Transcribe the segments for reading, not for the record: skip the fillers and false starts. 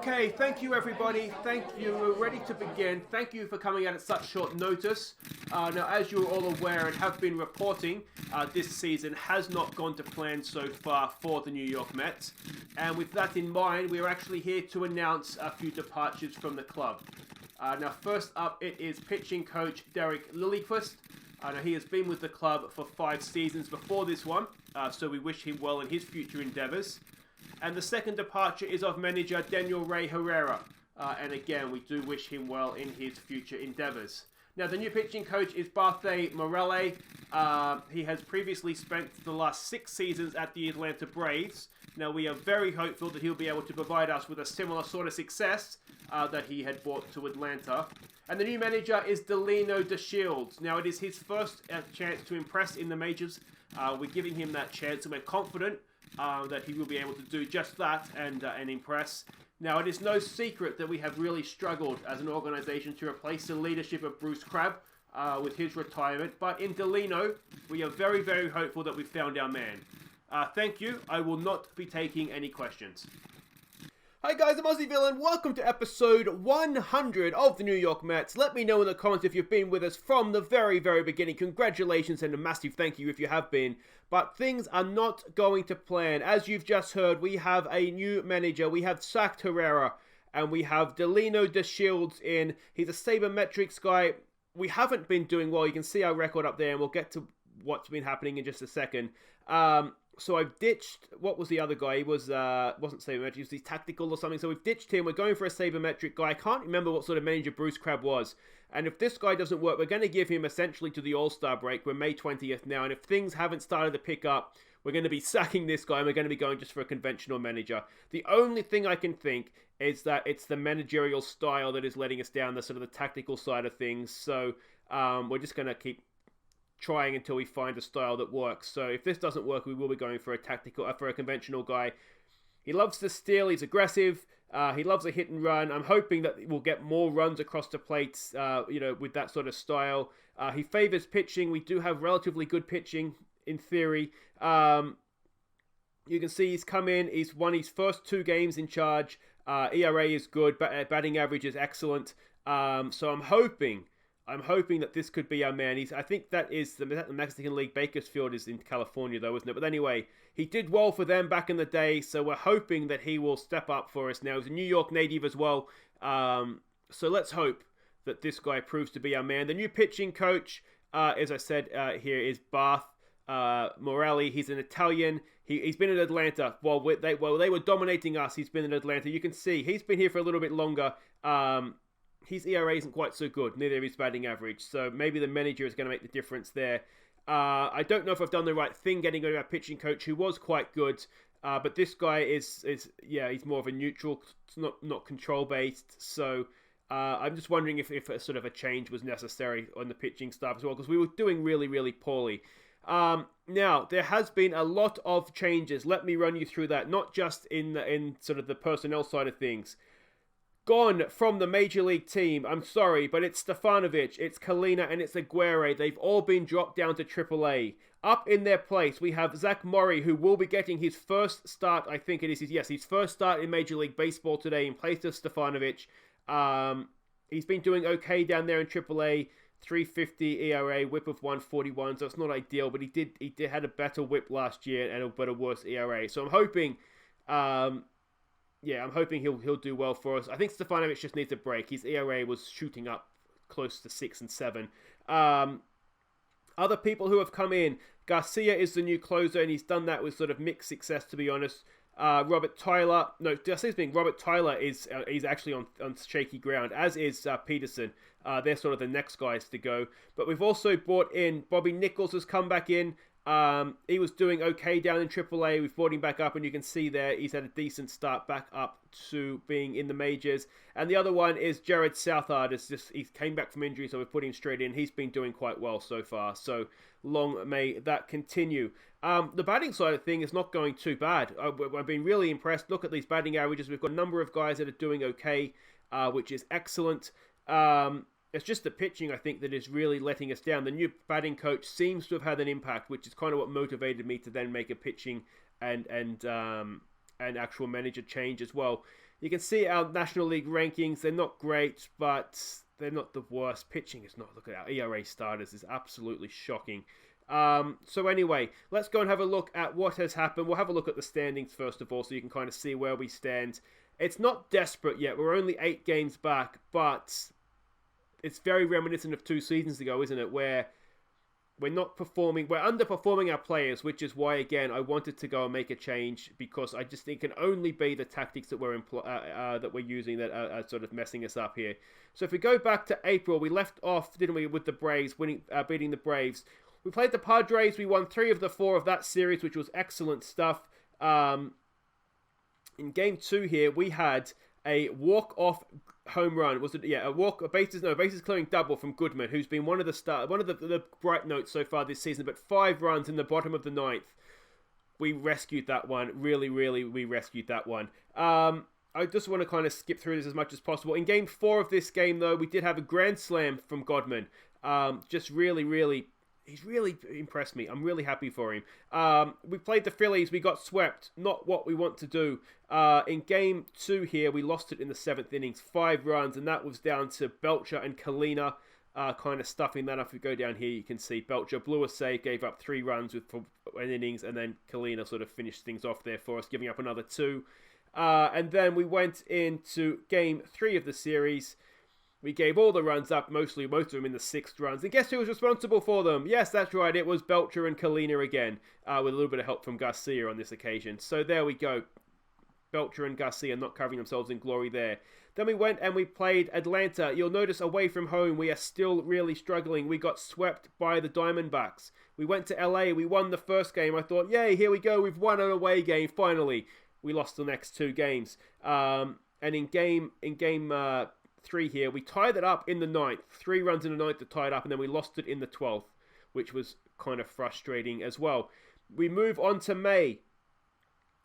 Okay, thank you everybody. Thank you. We're ready to begin. Thank you for coming out at such short notice. Now, as you're all aware and have been reporting, this season has not gone to plan so far for the New York Mets. And with that in mind, we are actually here to announce a few departures from the club. Now, first up, it is pitching coach Derek Lilliquist. Now, he has been with the club for 5 seasons before this one, so we wish him well in his future endeavours. And the second departure is of manager Daniel Ray Herrera. And again, we do wish him well in his future endeavours. Now, the new pitching coach is Barthe Morelli. He has previously spent the last 6 seasons at the Atlanta Braves. Now, we are very hopeful that he'll be able to provide us with a similar sort of success that he had brought to Atlanta. And the new manager is Delino DeShields. Now, it is his first chance to impress in the majors. We're giving him that chance, and we're confident that he will be able to do just that and impress. Now, it is no secret that we have really struggled as an organisation to replace the leadership of Bruce Crabb with his retirement. But in Delino, we are very, very hopeful that we found our man. Thank you. I will not be taking any questions. Hi guys, I'm Aussie Villain. Welcome to episode 100 of the New York Mets. Let me know in the comments if you've been with us from the very, very beginning. Congratulations and a massive thank you if you have been. But things are not going to plan. As you've just heard, we have a new manager. We have sacked Herrera and we have Delino DeShields in. He's a sabermetrics guy. We haven't been doing well. You can see our record up there and we'll get to what's been happening in just a second. So I've ditched, what was the other guy? He was, wasn't sabermetric, he was tactical or something. So we've ditched him. We're going for a sabermetric guy. I can't remember what sort of manager Bruce Crabb was. And if this guy doesn't work, we're going to give him essentially to the All-Star break. We're May 20th now. And if things haven't started to pick up, we're going to be sacking this guy and we're going to be going just for a conventional manager. The only thing I can think is that it's the managerial style that is letting us down, the sort of the tactical side of things. So we're just going to keep trying until we find a style that works. So if this doesn't work, we will be going for a conventional guy. He loves to steal. He's aggressive. He loves a hit and run. I'm hoping that we'll get more runs across the plates, with that sort of style. He favors pitching. We do have relatively good pitching in theory. You can see he's come in. He's won his first 2 games in charge. ERA is good. Batting average is excellent. So I'm hoping that this could be our man. I think that is the Mexican League. Bakersfield is in California, though, isn't it? But anyway, he did well for them back in the day, so we're hoping that he will step up for us now. He's a New York native as well, so let's hope that this guy proves to be our man. The new pitching coach, as I said here, is Barthe Morelli. He's an Italian. He's been in Atlanta. While they were dominating us, he's been in Atlanta. You can see he's been here for a little bit longer. His ERA isn't quite so good, neither is batting average, so maybe the manager is going to make the difference there. I don't know if I've done the right thing getting rid of our pitching coach, who was quite good, but this guy is he's more of a neutral, not control-based, so I'm just wondering if a sort of a change was necessary on the pitching staff as well, because we were doing really, really poorly. Now, there has been a lot of changes. Let me run you through that, not just in sort of the personnel side of things. Gone from the Major League team, I'm sorry, but it's Stefanovic, it's Kalina, and it's Aguirre. They've all been dropped down to AAA. Up in their place, we have Zach Morrey, who will be getting his first start, I think it is, his first start in Major League Baseball today in place of Stefanovic. He's been doing okay down there in AAA, 350 ERA, whip of 141, so it's not ideal, but he had a better whip last year and a worse ERA. So I'm hoping... I'm hoping he'll do well for us. I think Stefanovic just needs a break. His ERA was shooting up close to 6 and 7. Other people who have come in, Garcia is the new closer, and he's done that with sort of mixed success, to be honest. Robert Tyler is he's actually on shaky ground, as is Peterson. They're sort of the next guys to go. But we've also brought in Bobby Nichols has come back in. He was doing okay down in AAA. We've brought him back up, and you can see there he's had a decent start back up to being in the majors. And the other one is Jared Southard. He came back from injury, so we put him straight in. He's been doing quite well so far, so long may that continue. The batting side of thing is not going too bad. I've been really impressed. Look at these batting averages. We've got a number of guys that are doing okay, which is excellent. It's just the pitching, I think, that is really letting us down. The new batting coach seems to have had an impact, which is kind of what motivated me to then make a pitching and actual manager change as well. You can see our National League rankings. They're not great, but they're not the worst. Pitching is not. Look at our ERA starters. Is absolutely shocking. So anyway, let's go and have a look at what has happened. We'll have a look at the standings first of all, so you can kind of see where we stand. It's not desperate yet. We're only 8 games back, but it's very reminiscent of 2 seasons ago, isn't it? Where we're not performing, we're underperforming our players, which is why, again, I wanted to go and make a change, because I just think it can only be the tactics that we're using that are sort of messing us up here. So if we go back to April, we left off, didn't we, with the Braves, beating the Braves. We played the Padres. We won 3 of the 4 of that series, which was excellent stuff. In game 2 here, we had a walk-off home run. Was it? Yeah, a bases clearing double from Goodman, who's been one of the bright notes so far this season. But 5 runs in the bottom of the 9th. We rescued that one. Really, we rescued that one. I just want to kind of skip through this as much as possible. In game 4 of this game, though, we did have a grand slam from Godman. Just really, he's really impressed me. I'm really happy for him. We played the Phillies. We got swept. Not what we want to do. In game 2 here, we lost it in the 7th innings. 5 runs, and that was down to Belcher and Kalina kind of stuffing that up. If we go down here, you can see Belcher blew a save, gave up 3 runs for an innings, and then Kalina sort of finished things off there for us, giving up another 2. And then we went into game 3 of the series. We gave all the runs up, most of them in the 6th runs. And guess who was responsible for them? Yes, that's right. It was Belcher and Kalina again, with a little bit of help from Garcia on this occasion. So there we go. Belcher and Garcia not covering themselves in glory there. Then we went and we played Atlanta. You'll notice away from home, we are still really struggling. We got swept by the Diamondbacks. We went to LA. We won the first game. I thought, yay, here we go. We've won an away game, finally. We lost the next 2 games. And in game 3 here, we tied it up in the 9th. 3 runs in the 9th to tie it up, and then we lost it in the 12th, which was kind of frustrating as well. We move on to May.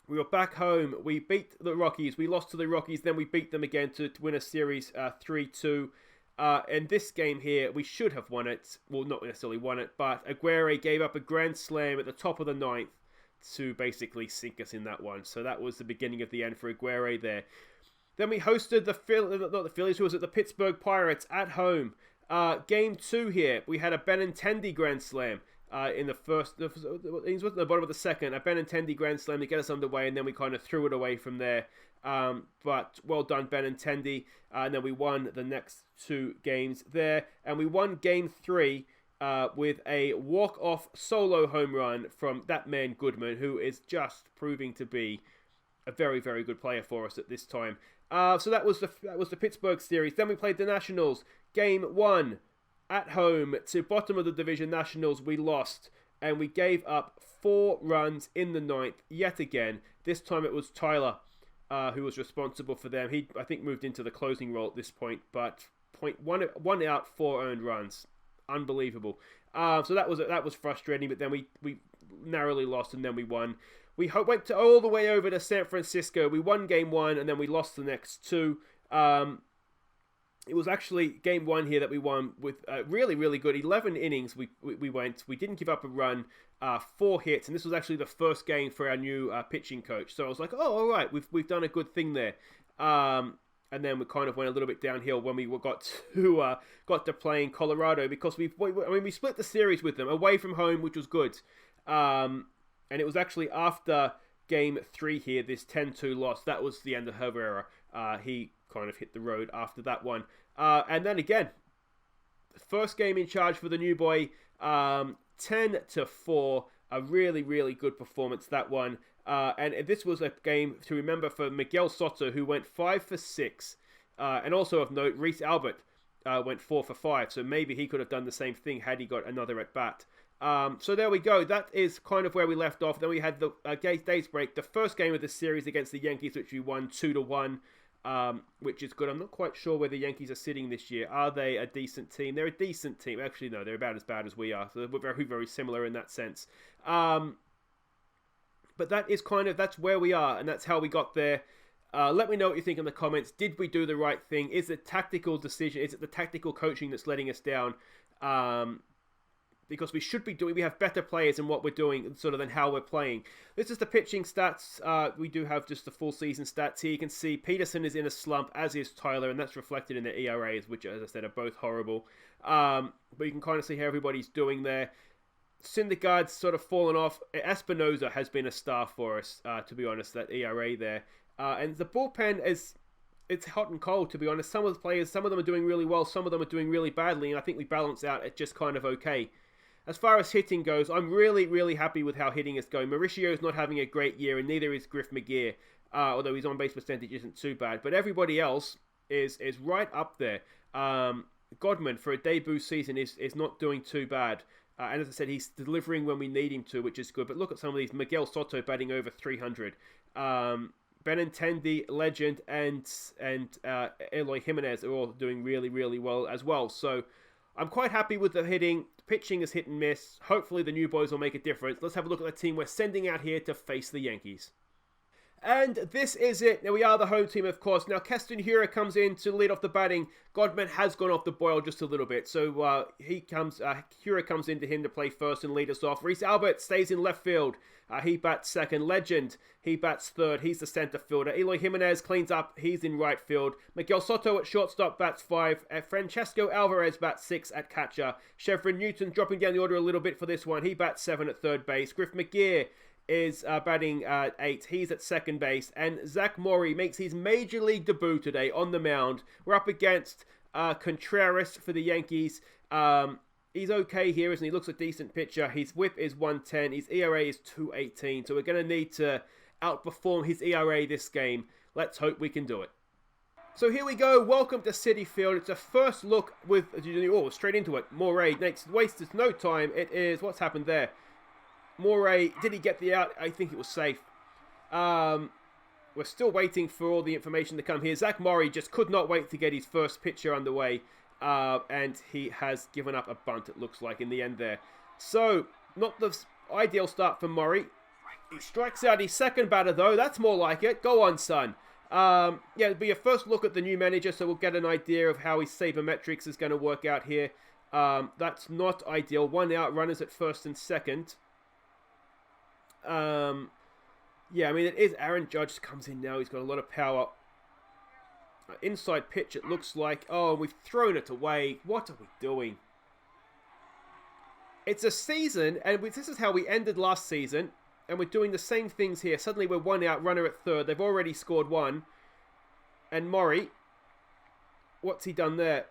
We were back home. We beat the Rockies. We lost to the Rockies, then we beat them again to win a series 3-2. And this game here, we should have won it. Well, not necessarily won it, but Aguirre gave up a grand slam at the top of the 9th to basically sink us in that one. So that was the beginning of the end for Aguirre there. Then we hosted the Pittsburgh Pirates at home. Game 2 here, we had a Benintendi grand slam in the first, it was at the bottom of the 2nd, a Benintendi grand slam to get us underway, and then we kind of threw it away from there. But well done, Benintendi. And then we won the next 2 games there, and we won game 3 with a walk-off solo home run from that man Goodman, who is just proving to be a very, very good player for us at this time. So that was the Pittsburgh series. Then we played the Nationals. Game 1 at home to bottom of the division Nationals. We lost, and we gave up 4 runs in the 9th yet again. This time it was Tyler who was responsible for them. He, I think, moved into the closing role at this point, but 1 out, 4 earned runs. Unbelievable. So that was frustrating, but then we narrowly lost, and then we won. We went all the way over to San Francisco. We won game 1, and then we lost the next 2. It was actually game 1 here that we won with really, really good 11 innings. We went. We didn't give up a run, 4 hits, and this was actually the first game for our new pitching coach. So I was like, oh, all right, we've done a good thing there. And then we kind of went a little bit downhill when we got to playing Colorado, because we split the series with them away from home, which was good. And it was actually after game 3 here, this 10-2 loss. That was the end of Herrera. He kind of hit the road after that one. And then again, the first game in charge for the new boy, 10-4. A really, really good performance, that one. And this was a game to remember for Miguel Soto, who went 5 for 6. And also of note, Reese Albert went 4 for 5. So maybe he could have done the same thing had he got another at bat. So there we go. That is kind of where we left off. Then we had the day's break. The first game of the series against the Yankees, which we won 2-1, which is good. I'm not quite sure where the Yankees are sitting this year. Are they a decent team? They're a decent team. Actually, no, they're about as bad as we are. So we're very, very similar in that sense. But that's where we are, and that's how we got there. Let me know what you think in the comments. Did we do the right thing? Is it tactical decision? Is it the tactical coaching that's letting us down? because we have better players in what we're doing sort of than how we're playing. This is the pitching stats. We do have just the full season stats here. You can see Peterson is in a slump, as is Tyler, and that's reflected in their ERAs, which, as I said, are both horrible. But you can kind of see how everybody's doing there. Syndergaard's sort of fallen off. Espinosa has been a star for us, to be honest, that ERA there. And the bullpen it's hot and cold, to be honest. Some of the players, some of them are doing really well, some of them are doing really badly, and I think we balance out at just kind of okay. As far as hitting goes, I'm really, really happy with how hitting is going. Mauricio is not having a great year, and neither is Griff McGear, although his on-base percentage isn't too bad. But everybody else is right up there. Godman, for a debut season, is not doing too bad. And as I said, he's delivering when we need him to, which is good. But look at some of these. Miguel Soto batting over 300. Benintendi, Legend, and Eloy Jimenez are all doing really, really well as well. So I'm quite happy with the hitting. Pitching is hit and miss. Hopefully the new boys will make a difference. Let's have a look at the team we're sending out here to face the Yankees. And this is it. Now, we are the home team, of course. Now, Keston Hura comes in to lead off the batting. Godman has gone off the boil just a little bit. So, Hura comes into him to play first and lead us off. Reese Albert stays in left field. He bats second. Legend, he bats third. He's the center fielder. Eloy Jimenez cleans up. He's in right field. Miguel Soto at shortstop bats 5. Francesco Alvarez bats 6 at catcher. Chevron Newton dropping down the order a little bit for this one. He bats 7 at third base. Griff McGear is batting 8. He's at second base. And Zach Morrey makes his major league debut today on the mound. We're up against Contreras for the Yankees. He's okay here, isn't he? Looks a decent pitcher. His whip is 110. His ERA is 218. So we're going to need to outperform his ERA this game. Let's hope we can do it. So here we go. Welcome to Citi Field. It's a first look with... straight into it. Morey wastes no time. It is... What's happened there? Morey, did he get the out? I think it was safe. We're still waiting for all the information to come here. Zach Morrey just could not wait to get his first pitcher underway. And he has given up a bunt, it looks like, in the end there. So, not the ideal start for Morrey. He strikes out his second batter, though. That's more like it. Go on, son. It'll be a first look at the new manager, so we'll get an idea of how his sabermetrics is going to work out here. That's not ideal. 1 out, runners at first and second. It is Aaron Judge comes in now. He's got a lot of power. Inside pitch, it looks like. Oh, we've thrown it away. What are we doing? It's a season, and this is how we ended last season, and we're doing the same things here. Suddenly we're 1 out, runner at third. They've already scored 1. And Morrey, what's he done there?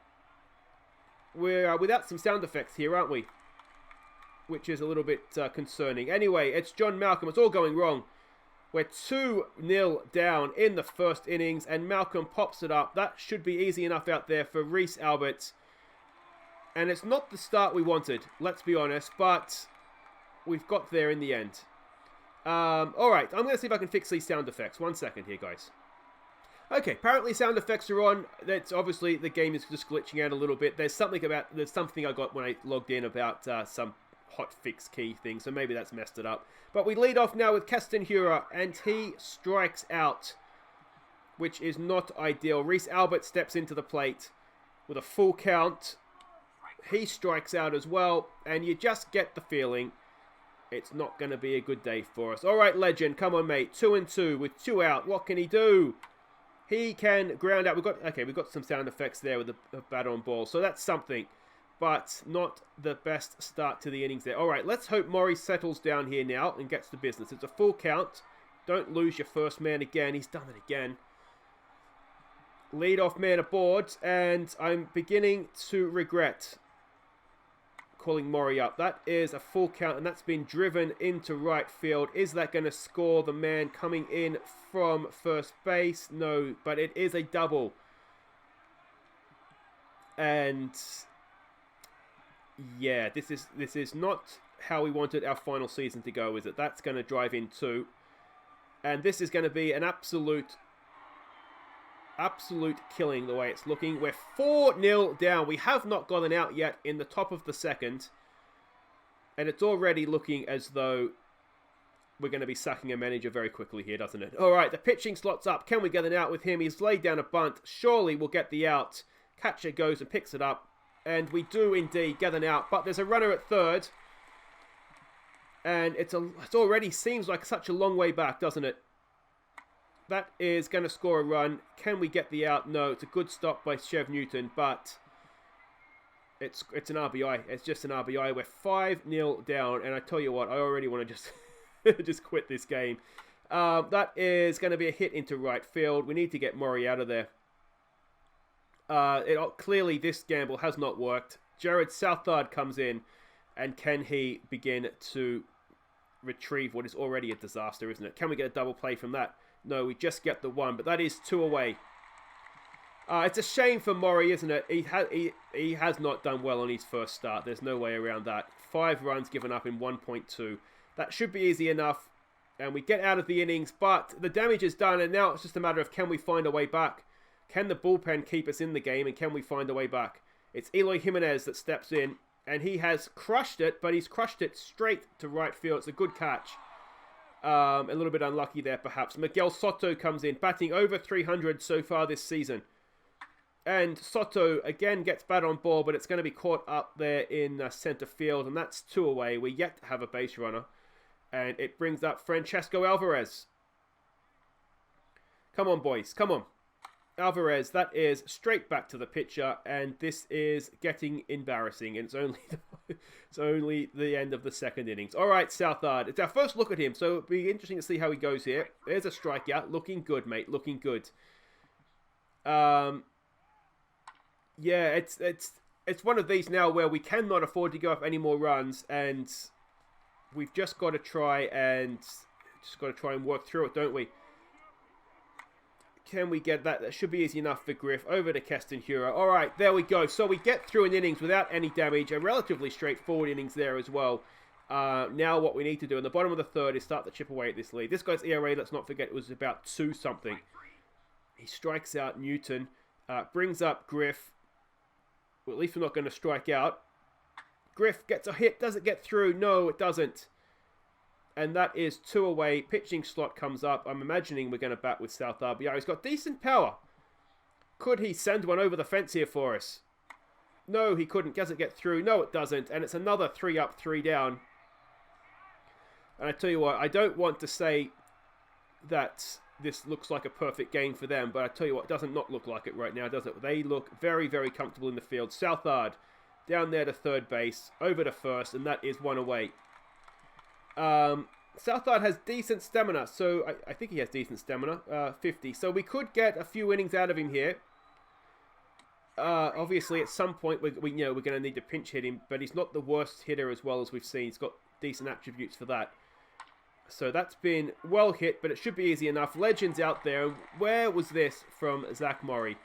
We're without some sound effects here, aren't we? Which is a little bit concerning. Anyway, it's John Malcolm. It's all going wrong. We're 2-0 down in the first innings, and Malcolm pops it up. That should be easy enough out there for Reese Albert. And it's not the start we wanted, let's be honest, but we've got there in the end. Alright, I'm going to see if I can fix these sound effects. 1 second here, guys. Okay, apparently sound effects are on. That's obviously the game is just glitching out a little bit. There's something I got when I logged in about some hot fix key thing, so maybe that's messed it up. But we lead off now with Keston Hura, and he strikes out, which is not ideal. Reese Albert steps into the plate with a full count. He strikes out as well, and you just get the feeling it's not going to be a good day for us. All right, Legend, come on, mate. 2-2 with 2 out. What can he do? He can ground out. We've got some sound effects there with the bat on ball, so that's something. But not the best start to the innings there. All right, let's hope Morrey settles down here now and gets to business. It's a full count. Don't lose your first man again. He's done it again. Lead off man aboard, and I'm beginning to regret calling Morrey up. That is a full count, and that's been driven into right field. Is that going to score the man coming in from first base? No, but it is a double. And yeah, this is not how we wanted our final season to go, is it? That's going to drive in too. And this is going to be an absolute killing the way it's looking. We're 4-0 down. We have not gotten out yet in the top of the second. And it's already looking as though we're going to be sacking a manager very quickly here, doesn't it? All right, the pitching slot's up. Can we get an out with him? He's laid down a bunt. Surely we'll get the out. Catcher goes and picks it up. And we do indeed get an out. But there's a runner at third. And it already seems like such a long way back, doesn't it? That is going to score a run. Can we get the out? No, it's a good stop by Chev Newton, but it's an RBI. It's just an RBI. We're 5-0 down, and I tell you what, I already want to just just quit this game. That is going to be a hit into right field. We need to get Morrey out of there. Clearly, this gamble has not worked. Jared Southard comes in, and can he begin to retrieve what is already a disaster, isn't it? Can we get a double play from that? No, we just get the one, but that is 2 away. It's a shame for Morrey, isn't it? He has not done well on his first start. There's no way around that. 5 runs given up in 1.2. That should be easy enough, and we get out of the innings, but the damage is done, and now it's just a matter of can we find a way back? Can the bullpen keep us in the game, and can we find a way back? It's Eloy Jimenez that steps in, and he has crushed it, but he's crushed it straight to right field. It's a good catch. A little bit unlucky there, perhaps. Miguel Soto comes in, batting over 300 so far this season. And Soto, again, gets bat on ball, but it's going to be caught up there in center field, and that's 2 away. We're yet to have a base runner. And it brings up Francesco Alvarez. Come on, boys. Come on. Alvarez, that is straight back to the pitcher, and this is getting embarrassing, and it's only the end of the second innings. All right, Southard, it's our first look at him, so it'll be interesting to see how he goes here. There's a strikeout, looking good, mate, looking good. Yeah, it's one of these now where we cannot afford to go up any more runs, and we've just got to try and work through it, don't we? Can we get that? That should be easy enough for Griff. Over to Castanhura. All right, there we go. So we get through an innings without any damage. A relatively straightforward innings there as well. Now what we need to do in the bottom of the third is start to chip away at this lead. This guy's ERA, let's not forget, it was about 2-something. He strikes out Newton. Brings up Griff. Well, at least we're not going to strike out. Griff gets a hit. Does it get through? No, it doesn't. And that is 2 away. Pitching slot comes up. I'm imagining we're going to bat with South RBI. He's got decent power. Could he send one over the fence here for us? No, he couldn't. Does it get through? No, it doesn't. And it's another 3 up, 3 down. And I tell you what, I don't want to say that this looks like a perfect game for them, but I tell you what, it doesn't not look like it right now, does it? They look very, very comfortable in the field. Southard down there to third base, over to first, and that is 1 away. Southard has decent stamina, so I think he has decent stamina, 50. So we could get a few innings out of him here. Obviously, at some point, we're going to need to pinch hit him, but he's not the worst hitter as well as we've seen. He's got decent attributes for that. So that's been well hit, but it should be easy enough. Legends out there. Where was this from Zach Morrey?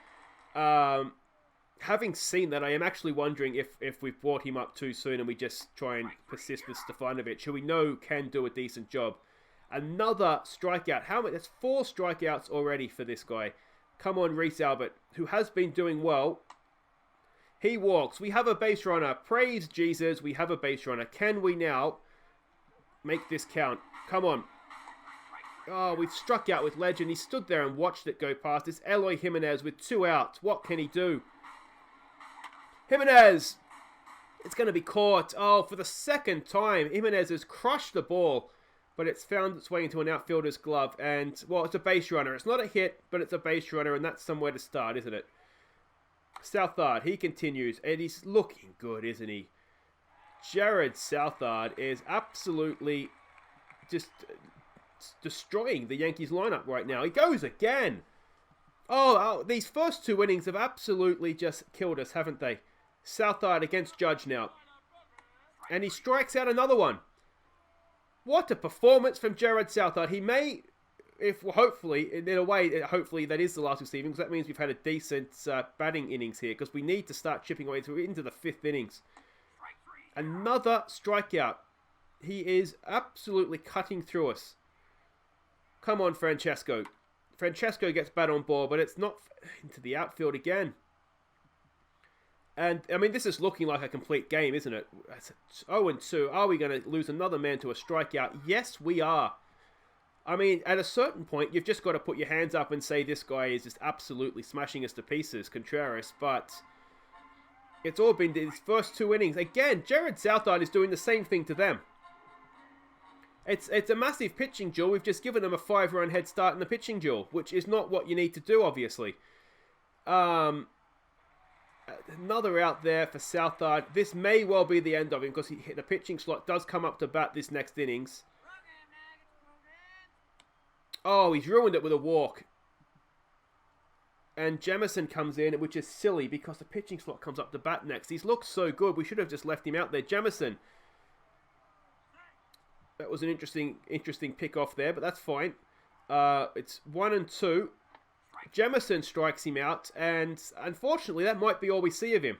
Having seen that, I am actually wondering if we've brought him up too soon and we just try and persist with Stefanovic, who we know can do a decent job. Another strikeout. How many? That's 4 strikeouts already for this guy. Come on, Reese Albert, who has been doing well. He walks. We have a base runner. Praise Jesus, we have a base runner. Can we now make this count? Come on. Oh, we've struck out with Legend. He stood there and watched it go past. It's Eloy Jimenez with 2 outs. What can he do? Jimenez! It's going to be caught. Oh, for the second time, Jimenez has crushed the ball, but it's found its way into an outfielder's glove. And, well, it's a base runner. It's not a hit, but it's a base runner, and that's somewhere to start, isn't it? Southard, he continues, and he's looking good, isn't he? Jared Southard is absolutely just destroying the Yankees lineup right now. He goes again. Oh, these first 2 innings have absolutely just killed us, haven't they? Southard against Judge now. And he strikes out another one. What a performance from Jared Southard. He may, hopefully, in a way, hopefully that is the last we've seen, because that means we've had a decent batting innings here, because we need to start chipping away into the 5th innings. Another strikeout. He is absolutely cutting through us. Come on, Francesco. Francesco gets bat on ball, but it's not into the outfield again. And, I mean, this is looking like a complete game, isn't it? It's 0-2. Are we going to lose another man to a strikeout? Yes, we are. I mean, at a certain point, you've just got to put your hands up and say this guy is just absolutely smashing us to pieces, Contreras. But It's all been his first 2 innings. Again, Jared Southard is doing the same thing to them. It's a massive pitching duel. We've just given them a 5-run head start in the pitching duel, which is not what you need to do, obviously. Another out there for Southard. This may well be the end of him because the pitching slot does come up to bat this next innings. Oh, he's ruined it with a walk. And Jamison comes in, which is silly because the pitching slot comes up to bat next. He's looked so good. We should have just left him out there. Jamison. That was an interesting pick off there, but that's fine. It's 1 and 2. Jamison strikes him out, and unfortunately, that might be all we see of him.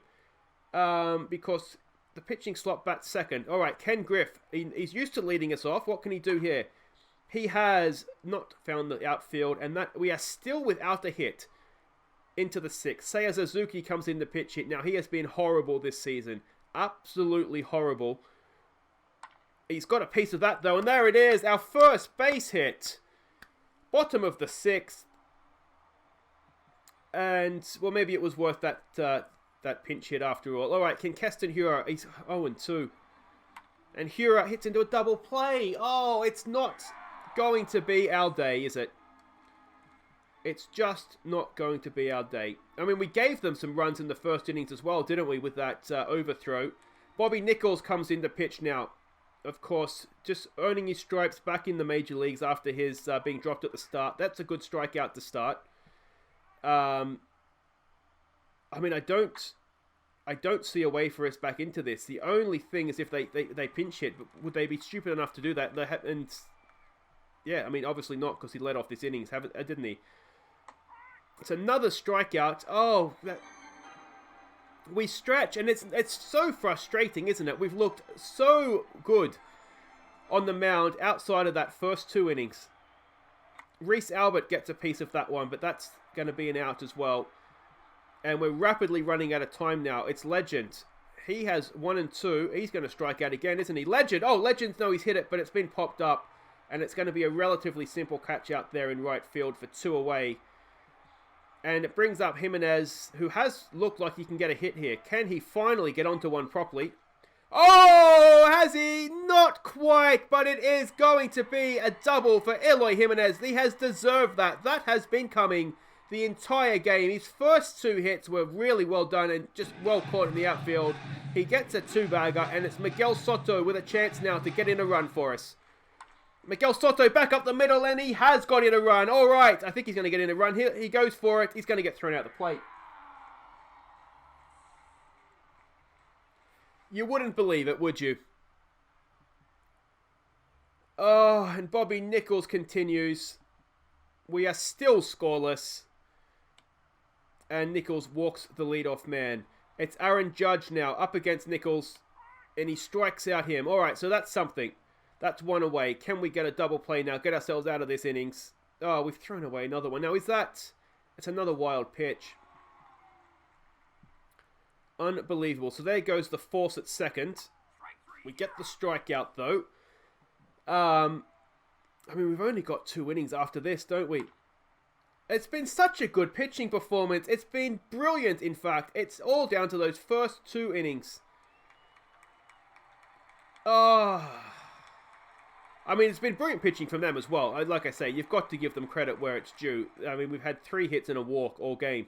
Because the pitching slot bats second. All right, Ken Griff. He's used to leading us off. What can he do here? He has not found the outfield, and that we are still without a hit into the 6th. Seiya Suzuki comes in the pitch hit. Now, he has been horrible this season. Absolutely horrible. He's got a piece of that, though, and there it is. Our first base hit. Bottom of the 6th. And, well, maybe it was worth that pinch hit after all. All right, Keston Hura, he's 0-2. And Hura hits into a double play. Oh, it's not going to be our day, is it? It's just not going to be our day. I mean, we gave them some runs in the first innings as well, didn't we, with that overthrow. Bobby Nichols comes in to pitch now. Of course, just earning his stripes back in the major leagues after his being dropped at the start. That's a good strikeout to start. I mean, I don't see a way for us back into this. The only thing is if they pinch hit, but would they be stupid enough to do that? And yeah, I mean, obviously not because he led off this innings, didn't he? It's another strikeout. Oh, we stretch, and it's so frustrating, isn't it? We've looked so good on the mound outside of that first 2 innings. Reese Albert gets a piece of that one, but that's going to be an out as well. And we're rapidly running out of time now. It's Legend. He has 1 and 2. He's going to strike out again, isn't he? Legend. Oh, Legend, no, he's hit it, but it's been popped up. And it's going to be a relatively simple catch out there in right field for 2 away. And it brings up Jimenez, who has looked like he can get a hit here. Can he finally get onto one properly? Oh, has he? Not quite, but it is going to be a double for Eloy Jimenez. He has deserved that. That has been coming the entire game. His first 2 hits were really well done and just well caught in the outfield. He gets a 2-bagger, and it's Miguel Soto with a chance now to get in a run for us. Miguel Soto back up the middle, and he has got in a run. All right, I think he's going to get in a run. He goes for it. He's going to get thrown out the plate. You wouldn't believe it, would you? Oh, and Bobby Nichols continues. We are still scoreless. And Nichols walks the leadoff man. It's Aaron Judge now up against Nichols, and he strikes out him. All right, so that's something. That's 1 away. Can we get a double play now? Get ourselves out of this innings. Oh, we've thrown away another one. Now, is that... It's another wild pitch. Unbelievable. So there goes the force at second. We get the strikeout, though. I mean, we've only got 2 innings after this, don't we? It's been such a good pitching performance. It's been brilliant, in fact. It's all down to those first 2 innings. Oh... I mean, it's been brilliant pitching from them as well. Like I say, you've got to give them credit where it's due. I mean, we've had 3 hits and a walk all game.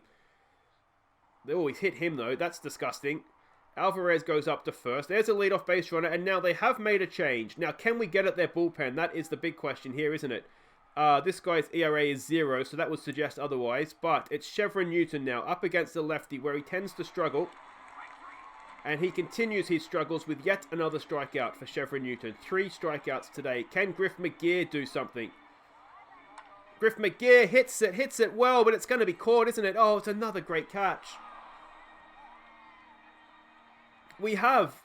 They always hit him, though. That's disgusting. Alvarez goes up to first. There's a leadoff base runner, and now they have made a change. Now, can we get at their bullpen? That is the big question here, isn't it? This guy's ERA is 0, so that would suggest otherwise. But it's Chevron Newton now, up against the lefty, where he tends to struggle. And he continues his struggles with yet another strikeout for Chevron Newton. 3 strikeouts today. Can Griff McGear do something? Griff McGear hits it well, but it's going to be caught, isn't it? Oh, it's another great catch. We have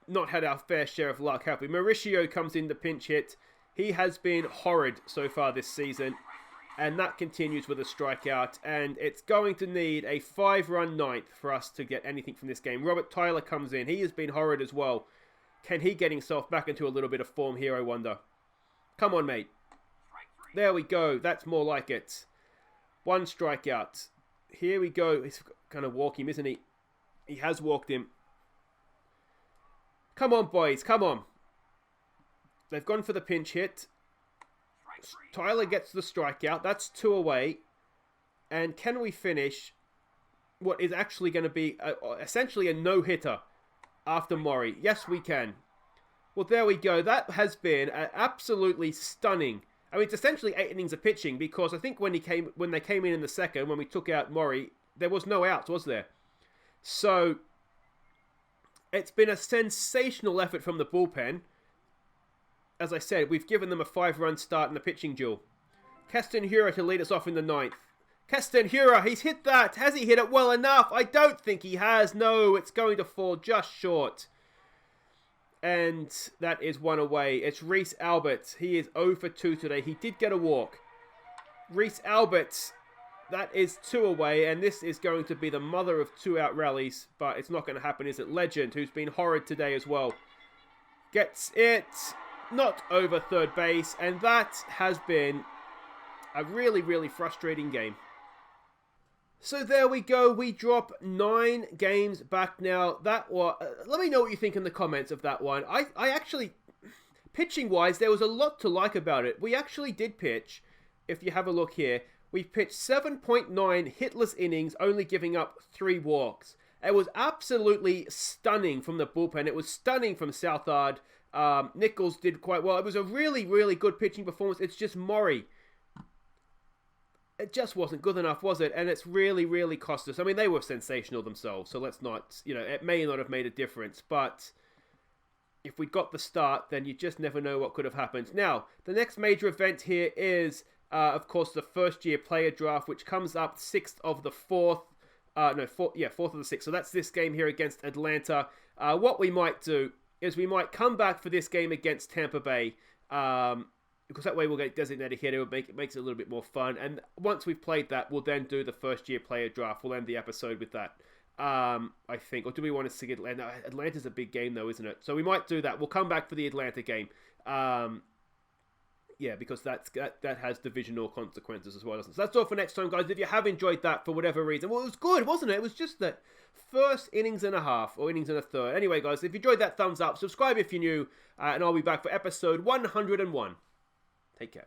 not had our fair share of luck, have we? Mauricio comes in to pinch hit. He has been horrid so far this season. And that continues with a strikeout. And it's going to need a 5-run ninth for us to get anything from this game. Robert Tyler comes in. He has been horrid as well. Can he get himself back into a little bit of form here, I wonder? Come on, mate. There we go. That's more like it. 1 strikeout. Here we go. He's going to walk him, isn't he? He has walked him. Come on, boys. Come on. They've gone for the pinch hit. Tyler gets the strikeout. That's 2 away. And can we finish what is actually going to be essentially a no-hitter after Morrey? Yes, we can. Well, there we go. That has been absolutely stunning. I mean, it's essentially 8 innings of pitching, because I think when they came in the second, when we took out Morrey, there was no outs, was there? So it's been a sensational effort from the bullpen. As I said, we've given them a 5-run start in the pitching duel. Keston Hura to lead us off in the 9th. Keston Hura, he's hit that. Has he hit it well enough? I don't think he has. No, it's going to fall just short. And that is 1 away. It's Reese Albert. He is 0 for 2 today. He did get a walk. Reese Albert, that is 2 away. And this is going to be the mother of 2-out rallies. But it's not going to happen, is it? Legend, who's been horrid today as well, gets it. Not over third base. And that has been a really, really frustrating game. So there we go. We drop 9 games back now. That was. Let me know what you think in the comments of that one. I actually, pitching-wise, there was a lot to like about it. We actually did pitch. If you have a look here, we pitched 7.9 hitless innings, only giving up 3 walks. It was absolutely stunning from the bullpen. It was stunning from Southard. Nichols did quite well. It was a really, really good pitching performance. It's just Morrey. It just wasn't good enough, was it? And it's really, really cost us. I mean, they were sensational themselves, so let's not, it may not have made a difference, but if we got the start, then you just never know what could have happened. Now, the next major event here is, of course, the first-year player draft, which comes up 6th of the 4th. 4th of the 6th. So that's this game here against Atlanta. What we might do is we might come back for this game against Tampa Bay, because that way we'll get designated hitter. It makes it a little bit more fun. And once we've played that, we'll then do the first-year player draft. We'll end the episode with that, I think. Or do we want to see Atlanta? Atlanta's a big game, though, isn't it? So we might do that. We'll come back for the Atlanta game. Yeah, because that has divisional consequences as well, doesn't it? So that's all for next time, guys. If you have enjoyed that for whatever reason, well, it was good, wasn't it? It was just that first innings and a half, or innings and a third. Anyway, guys, if you enjoyed that, thumbs up. Subscribe if you're new, and I'll be back for episode 101. Take care.